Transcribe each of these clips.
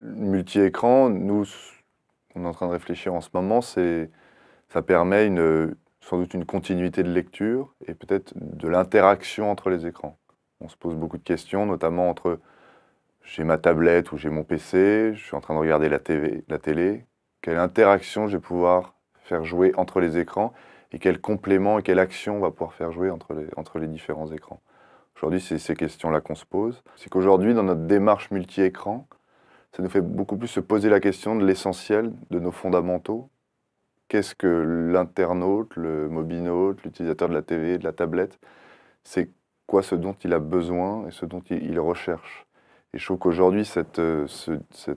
Multi-écran, nous, on est en train de réfléchir en ce moment, ça permet sans doute une continuité de lecture et peut-être de l'interaction entre les écrans. On se pose beaucoup de questions, notamment entre j'ai ma tablette ou j'ai mon PC, je suis en train de regarder la télé, quelle interaction je vais pouvoir faire jouer entre les écrans et quel complément et quelle action on va pouvoir faire jouer entre les différents écrans. Aujourd'hui, c'est ces questions-là qu'on se pose. C'est qu'aujourd'hui, dans notre démarche multi-écran, ça nous fait beaucoup plus se poser la question de l'essentiel, de nos fondamentaux. Qu'est-ce que l'internaute, le mobinaute, l'utilisateur de la TV, de la tablette, c'est quoi ce dont il a besoin et ce dont il recherche. Et je trouve qu'aujourd'hui, cette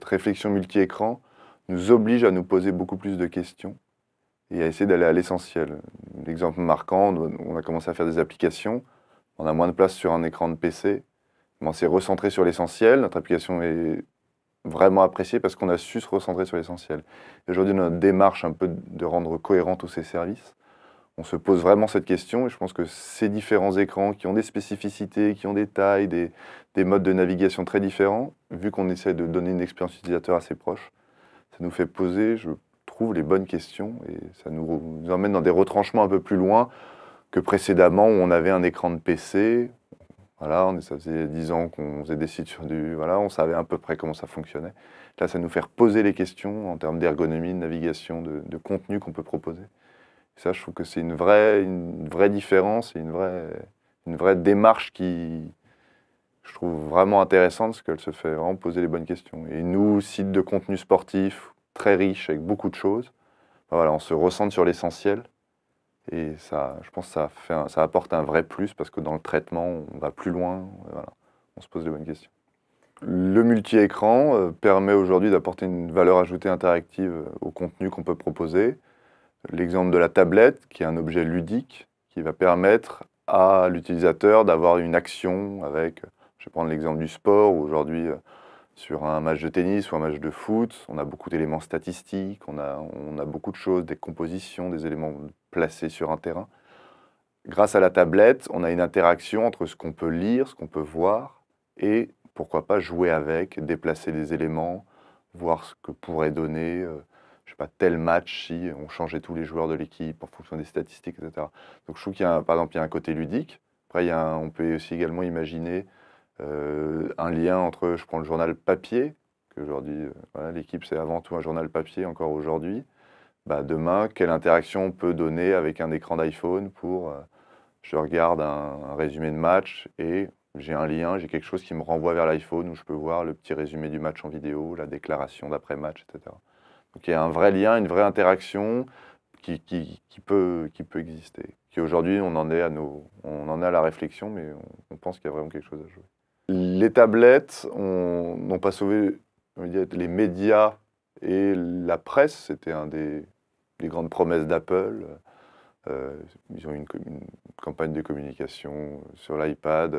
réflexion multi-écran nous oblige à nous poser beaucoup plus de questions et à essayer d'aller à l'essentiel. L'exemple marquant, on a commencé à faire des applications, on a moins de place sur un écran de PC, mais on s'est recentré sur l'essentiel, notre application est vraiment appréciée parce qu'on a su se recentrer sur l'essentiel. Aujourd'hui, dans notre démarche un peu de rendre cohérent tous ces services, on se pose vraiment cette question et je pense que ces différents écrans qui ont des spécificités, qui ont des tailles, des modes de navigation très différents, vu qu'on essaie de donner une expérience utilisateur assez proche, ça nous fait poser, je trouve, les bonnes questions et ça nous emmène dans des retranchements un peu plus loin que précédemment où on avait un écran de PC. Voilà, ça faisait 10 ans qu'on faisait des sites sur Voilà, on savait à peu près comment ça fonctionnait. Là, ça nous fait reposer les questions en termes d'ergonomie, de navigation, de contenu qu'on peut proposer. Et ça, je trouve que c'est une vraie différence et une vraie démarche qui, je trouve vraiment intéressante parce qu'elle se fait vraiment poser les bonnes questions. Et nous, site de contenu sportif très riche avec beaucoup de choses, voilà, on se recentre sur l'essentiel. Et ça, je pense que ça apporte un vrai plus parce que dans le traitement, on va plus loin, voilà, on se pose les bonnes questions. Le multi-écran permet aujourd'hui d'apporter une valeur ajoutée interactive au contenu qu'on peut proposer. L'exemple de la tablette, qui est un objet ludique, qui va permettre à l'utilisateur d'avoir une action avec, je vais prendre l'exemple du sport, où aujourd'hui, sur un match de tennis ou un match de foot, on a beaucoup d'éléments statistiques, on a beaucoup de choses, des compositions, des éléments placés sur un terrain. Grâce à la tablette, on a une interaction entre ce qu'on peut lire, ce qu'on peut voir, et pourquoi pas jouer avec, déplacer des éléments, voir ce que pourrait donner, je sais pas, tel match si on changeait tous les joueurs de l'équipe en fonction des statistiques, etc. Donc je trouve qu'il y a, par exemple, il y a un côté ludique. Après, on peut aussi également imaginer un lien entre, je prends le journal papier, qu'aujourd'hui, voilà, l'équipe c'est avant tout un journal papier encore aujourd'hui. Bah, demain, quelle interaction on peut donner avec un écran d'iPhone pour, je regarde un résumé de match et j'ai un lien, j'ai quelque chose qui me renvoie vers l'iPhone où je peux voir le petit résumé du match en vidéo, la déclaration d'après-match, etc. Donc il y a un vrai lien, une vraie interaction qui peut exister. Qui aujourd'hui, on en est à la réflexion, mais on pense qu'il y a vraiment quelque chose à jouer. Les tablettes n'ont pas sauvé, on va dire, les médias et la presse. C'était des grandes promesses d'Apple. Ils ont eu une campagne de communication sur l'iPad.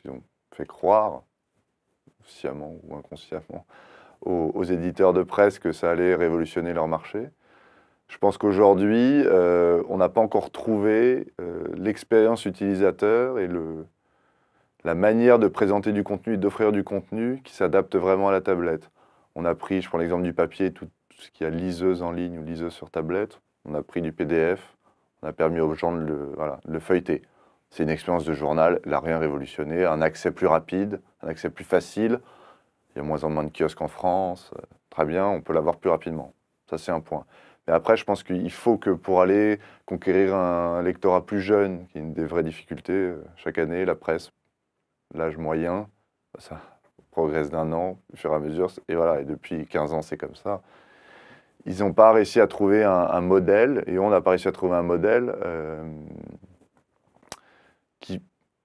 Ils ont fait croire, sciemment ou inconsciemment, aux éditeurs de presse que ça allait révolutionner leur marché. Je pense qu'aujourd'hui, on n'a pas encore trouvé l'expérience utilisateur et la manière de présenter du contenu et d'offrir du contenu qui s'adapte vraiment à la tablette. On a pris, je prends l'exemple du papier, tout ce qui a liseuse en ligne ou liseuse sur tablette. On a pris du PDF, on a permis aux gens de le feuilleter. C'est une expérience de journal, elle n'a rien révolutionné, un accès plus rapide, un accès plus facile. Il y a moins en moins de kiosques en France, très bien, on peut l'avoir plus rapidement. Ça, c'est un point. Mais après, je pense qu'il faut que pour aller conquérir un lectorat plus jeune, qui est une des vraies difficultés, chaque année, la presse, l'âge moyen, ça progresse d'un an au fur et à mesure, et voilà, et depuis 15 ans, c'est comme ça. Ils n'ont pas réussi à trouver un modèle, et on n'a pas réussi à trouver un modèle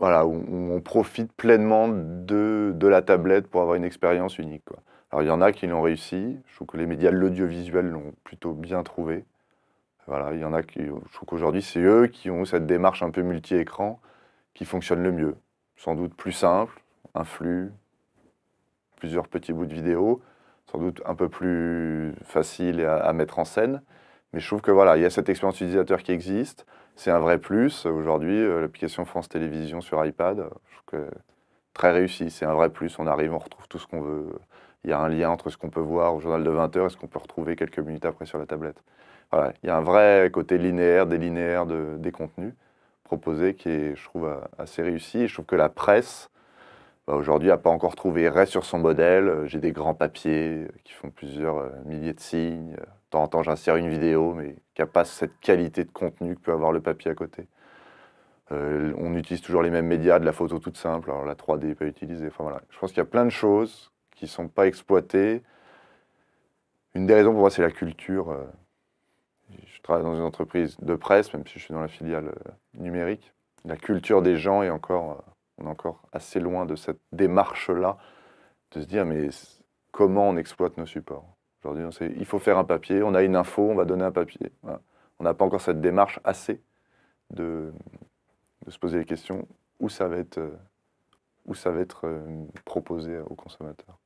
voilà, où on profite pleinement de la tablette pour avoir une expérience unique, quoi. Alors il y en a qui l'ont réussi, je trouve que les médias de l'audiovisuel l'ont plutôt bien trouvé. Voilà, il y en a qui, je trouve qu'aujourd'hui c'est eux qui ont cette démarche un peu multi-écran qui fonctionne le mieux. Sans doute plus simple, un flux, plusieurs petits bouts de vidéo, sans doute un peu plus facile à mettre en scène. Mais je trouve que voilà, il y a cette expérience utilisateur qui existe, c'est un vrai plus. Aujourd'hui, l'application France Télévisions sur iPad, je trouve que très réussi, c'est un vrai plus. On arrive, on retrouve tout ce qu'on veut. il y a un lien entre ce qu'on peut voir au journal de 20 heures et ce qu'on peut retrouver quelques minutes après sur la tablette. Voilà, il y a un vrai côté linéaire, délinéaire des contenus proposés qui est, je trouve, assez réussi. Et je trouve que la presse, aujourd'hui, n'a pas encore trouvé, reste sur son modèle. J'ai des grands papiers qui font plusieurs milliers de signes. De temps en temps, j'insère une vidéo, mais qui n'a pas cette qualité de contenu que peut avoir le papier à côté. On utilise toujours les mêmes médias, de la photo toute simple, alors la 3D n'est pas utilisée. Enfin, voilà. Je pense qu'il y a plein de choses qui ne sont pas exploitées. Une des raisons pour moi, c'est la culture. Je travaille dans une entreprise de presse, même si je suis dans la filiale numérique. La culture des gens est encore, on est encore assez loin de cette démarche-là, de se dire mais comment on exploite nos supports. Aujourd'hui, il faut faire un papier, on a une info, on va donner un papier. Voilà. On n'a pas encore cette démarche assez de se poser les questions où ça va être proposé aux consommateurs.